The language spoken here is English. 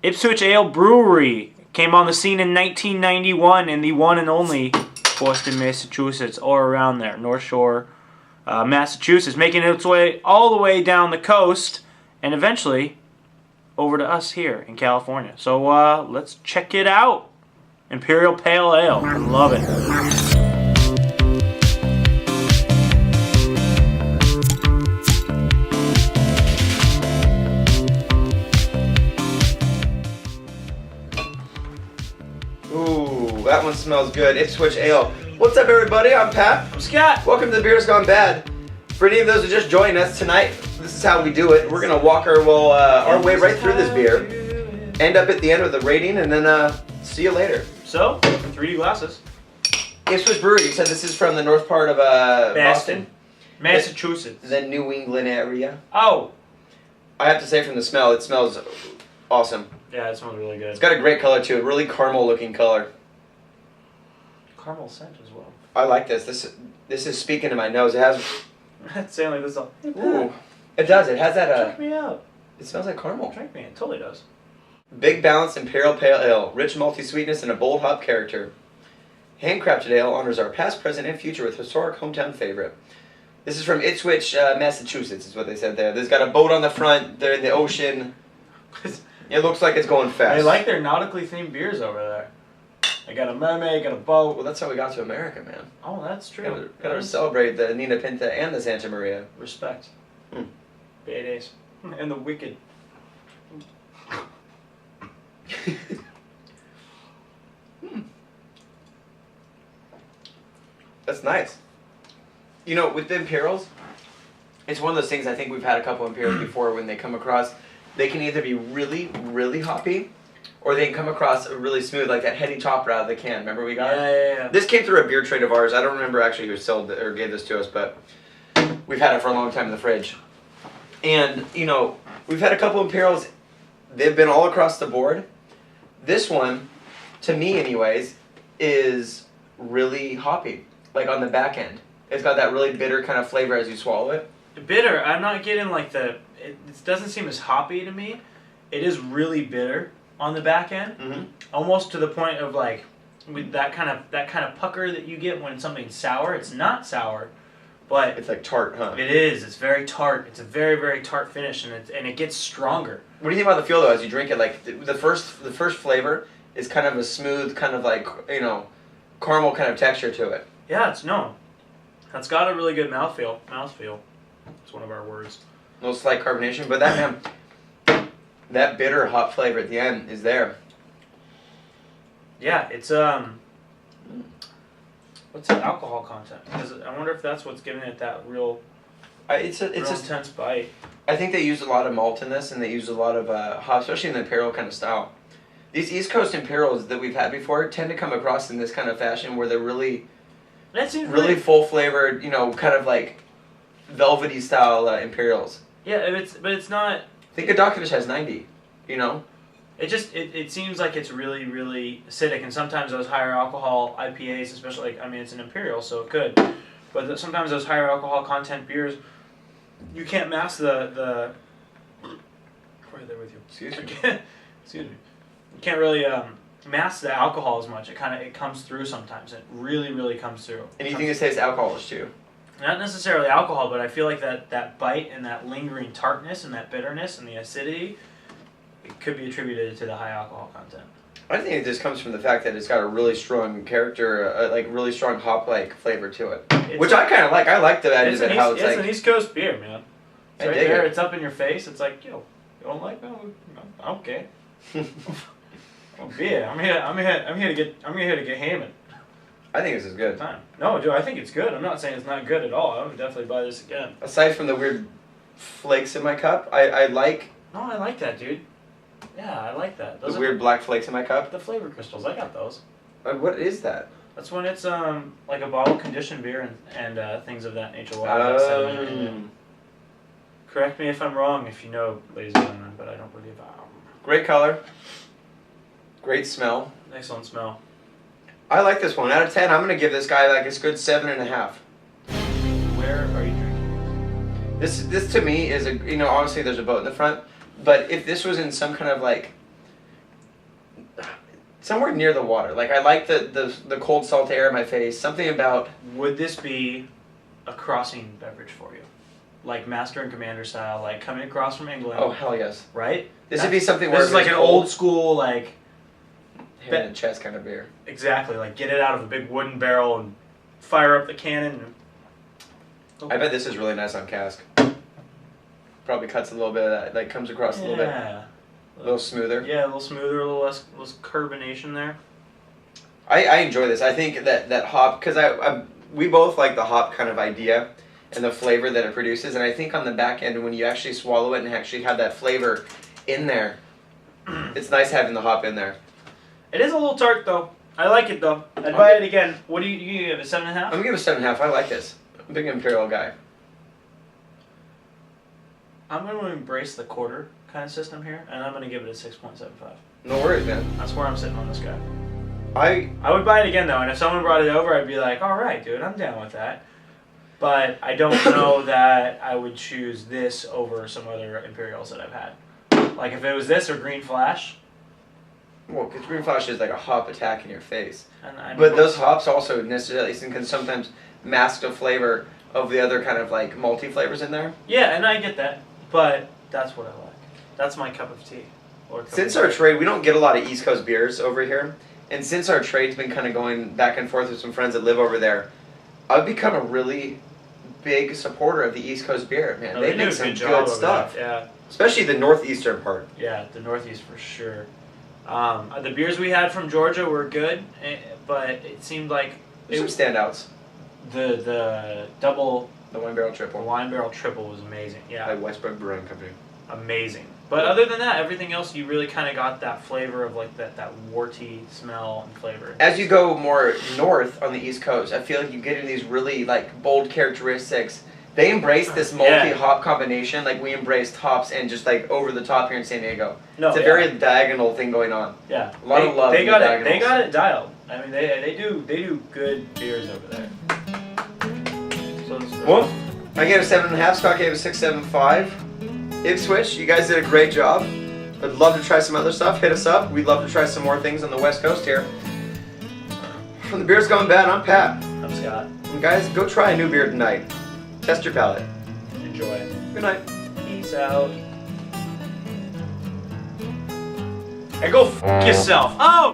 Ipswitch Ale Brewery came on the scene in 1991 in the one and only Boston, Massachusetts, or around there, North Shore, Massachusetts, making its way all the way down the coast and eventually over to us here in California. So let's check it out. Imperial Pale Ale. I love it. Ooh, that one smells good. Ipswitch Ale. What's up, everybody? I'm Pat. I'm Scott. Welcome to The Beer's Gone Bad. For any of those who just joined us tonight, this is how we do it. We're gonna walk our way right through this beer, end up at the end with a rating, and then see you later. So, 3D glasses. Ipswich Brewery. You said this is from the north part of Boston, Massachusetts. the New England area. Oh. I have to say, from the smell, it smells awesome. Yeah, it smells really good. It's got a great color to it. Really caramel-looking color. Caramel scent as well. I like this. This is speaking to my nose. It has. It's saying like this. Ooh, it does. It has that. Check me out. It smells like caramel. Drink me. It totally does. Big balanced Imperial Pale Ale, rich malty sweetness and a bold hop character. Handcrafted ale honors our past, present, and future with historic hometown favorite. This is from Ipswich, Massachusetts, is what they said there. There's got a boat on the front. They're in the ocean. It looks like it's going fast. They like their nautically themed beers over there. They got a mermaid, got a boat. Well, that's how we got to America, man. Oh, that's true. Gotta celebrate the Nina Pinta and the Santa Maria. Respect. Badass. And the wicked. That's nice. You know, with the Imperials, it's one of those things. I think we've had a couple Imperials before. When they come across, they can either be really, really hoppy, or they can come across really smooth, like that heady chopper out of the can. Remember we got? Yeah. This came through a beer trade of ours. I don't remember actually who sold it or gave this to us, but we've had it for a long time in the fridge. And you know, we've had a couple Imperials. They've been all across the board. This one, to me anyways, is really hoppy. Like on the back end. It's got that really bitter kind of flavor as you swallow it. Bitter. I'm not getting like it doesn't seem as hoppy to me. It is really bitter on the back end. Mm-hmm. Almost to the point of like with that kind of pucker that you get when something's sour. It's not sour, but it's like tart, huh? It is. It's very tart. It's a very, very tart finish, and it gets stronger. What do you think about the feel though as you drink it? Like the first flavor is kind of a smooth, kind of like, you know, caramel kind of texture to it. Yeah, that's got a really good mouthfeel. Mouthfeel. It's one of our words. A little slight carbonation, but that bitter hop flavor at the end is there. Yeah, it's what's the alcohol content? Because I wonder if that's what's giving it that real. It's a intense bite. I think they use a lot of malt in this, and they use a lot of hop, especially in the Imperial kind of style. These East Coast Imperials that we've had before tend to come across in this kind of fashion where they're really full flavored, you know, kind of like velvety style Imperials. Yeah, but it's not. I think a Dogfish has 90, you know? It seems like it's really, really acidic, and sometimes those higher alcohol IPAs, especially, like, I mean, it's an Imperial, so it could. But sometimes those higher alcohol content beers, you can't mask the right there with you. Excuse me. Excuse me. You can't really mask the alcohol as much. It comes through sometimes. It really, really comes through. And you think it tastes alcoholish too? Not necessarily alcohol, but I feel like that bite and that lingering tartness and that bitterness and the acidity, it could be attributed to the high alcohol content. I think it just comes from the fact that it's got a really strong character, like really strong hop-like flavor to it, which I kind of like. I like the end of it. How it's like an East Coast beer, man. It's I right dig there. it. It's up in your face. It's like, yo, you don't like that? Okay. Oh, beer. I'm here to get hammered. I think this is good. No, Joe, I think it's good. I'm not saying it's not good at all. I would definitely buy this again. Aside from the weird flakes in my cup, I like. No, I like that, dude. Yeah, I like that. Those weird black flakes in my cup. The flavor crystals, I got those. What is that? That's when it's like a bottle conditioned beer and things of that nature. Correct me if I'm wrong, if you know, ladies and gentlemen, but I don't believe I am. Great color. Great smell. Excellent smell. I like this one. Out of 10, I'm going to give this guy like a good 7.5. Where are you drinking? This to me is a, you know, obviously there's a boat in the front, but if this was in some kind of like somewhere near the water. Like I like the cold salt air in my face. Something about. Would this be a crossing beverage for you? Like Master and Commander style, like coming across from England. Oh hell yes! Right? This would be something where this is like an old school like hand in the chest kind of beer. Exactly, like get it out of a big wooden barrel and fire up the cannon. I bet this is really nice on cask. Probably cuts a little bit of that, like comes across a little bit. A little smoother. Yeah, a little smoother, a little less carbonation there. I enjoy this. I think that hop, because we both like the hop kind of idea and the flavor that it produces, and I think on the back end when you actually swallow it and actually have that flavor in there, it's nice having the hop in there. It is a little tart though. I like it though. I'd buy it again. What do you give it? 7.5? I'm gonna give it 7.5. I like this. I'm a big Imperial guy. I'm going to embrace the quarter kind of system here, and I'm going to give it a 6.75. No worries, man. That's where I'm sitting on this guy. I would buy it again though, and if someone brought it over, I'd be like, all right, dude, I'm down with that. But I don't know that I would choose this over some other Imperials that I've had. Like if it was this or Green Flash. Well, because Green Flash is like a hop attack in your face. And but those hops also necessarily can sometimes mask the flavor of the other kind of like malty flavors in there. Yeah, and I get that, but that's what I like. That's my cup of tea. Since our trade, we don't get a lot of East Coast beers over here, and since our trade's been kind of going back and forth with some friends that live over there, I've become a really big supporter of the East Coast beer, man. No, they make some good stuff. Yeah. Especially the northeastern part. Yeah, the Northeast for sure. The beers we had from Georgia were good, but it seemed like There's some standouts. The double, the wine barrel triple. The wine barrel triple was amazing. Yeah. By Westbrook Brewing Company. Amazing. But other than that, everything else you really kind of got that flavor of like that warty smell and flavor. As you go more north on the East Coast, I feel like you get in these really like bold characteristics. They embrace this multi-hop combination, like we embraced hops and just like over the top here in San Diego. No, it's a very diagonal thing going on. Yeah, a lot of love. They got it. They got it dialed. I mean, they do good beers over there. So well, I gave it a 7.5. Scott gave it a 6.75. Ipswitch, you guys did a great job. I'd love to try some other stuff. Hit us up. We'd love to try some more things on the West Coast here. From The Beer's Going Bad, I'm Pat. I'm Scott. And guys, go try a new beer tonight. Test your palate. Enjoy. Good night. Peace out. And go f*** yourself. Oh!